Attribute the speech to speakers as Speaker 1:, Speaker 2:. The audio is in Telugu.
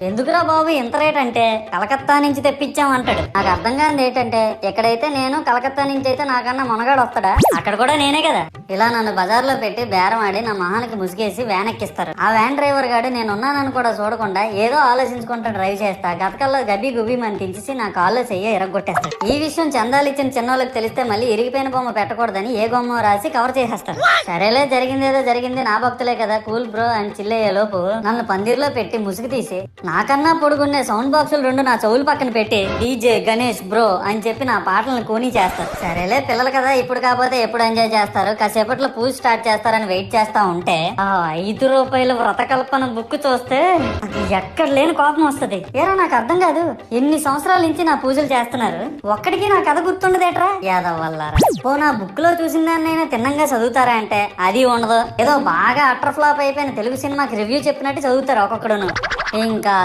Speaker 1: ఎందుకురా బాబు ఇంత రేట్ అంటే కలకత్తా నుంచి తెప్పించాం అంటాడు. నాకు అర్థం కానిది ఏంటంటే ఎక్కడైతే నేను కలకత్తా నుంచి అయితే నాకన్నా మునగాడు వస్తాడా, అక్కడ కూడా నేనే కదా. ఇలా నన్ను బజార్లో పెట్టి బేరం ఆడి నా మొహానికి ముసుగేసి వ్యాన్ ఎక్కిస్తారు. ఆ వ్యాన్ డ్రైవర్ గాడు నేను ఉన్నానని కూడా చూడకుండా ఏదో ఆలోచించుకుంటా డ్రైవ్ చేస్తా గతకల్లో గబ్బి గుబ్బి మని తెంచేసి నా కాల్లో చెయ్యి ఎరగొట్టేస్తాడు. ఈ విషయం చందాలు ఇచ్చిన చిన్నోళ్ళకి తెలిస్తే మళ్ళీ ఇరిగిపోయిన బొమ్మ పెట్టకూడదని ఏ బొమ్మ రాసి కవర్ చేసేస్తాడు. సరేలే జరిగిందేదో జరిగింది, నా భక్తులే కదా కూల్ బ్రో అని చిల్లయ్యే లోపు నన్ను పందిర్లో పెట్టి ముసుగు తీసి నాకన్నా పొడుగున్నే సౌండ్ బాక్సులు రెండు నా చెవులు పక్కన పెట్టి డీజే గణేష్ బ్రో అని చెప్పి నా పాటలను కూని చేస్తారు. సరేలే పిల్లలు కదా ఇప్పుడు కాకపోతే ఎప్పుడు ఎంజాయ్ చేస్తారు, కాసేపట్లో పూజ స్టార్ట్ చేస్తారని వెయిట్ చేస్తా ఉంటే ఆ ₹5 వ్రతకల్పన బుక్ చూస్తే ఎక్కడ లేని కోపం వస్తుంది. ఏరా నాకు అర్థం కాదు, ఎన్ని సంవత్సరాల నుంచి నా పూజలు చేస్తున్నారు, ఒక్కడికి నా కథ గుర్తుండదేట్రా యాదవ్ వల్లారా. ఓ నా బుక్ లో చూసిన దాన్నైనా తిన్నంగా చదువుతారా అంటే అది ఉండదు. ఏదో బాగా అటర్ ఫ్లాప్ అయిపోయిన తెలుగు సినిమాకి రివ్యూ చెప్పినట్టు చదువుతారు ఒక్కొక్కడును. ఇంకా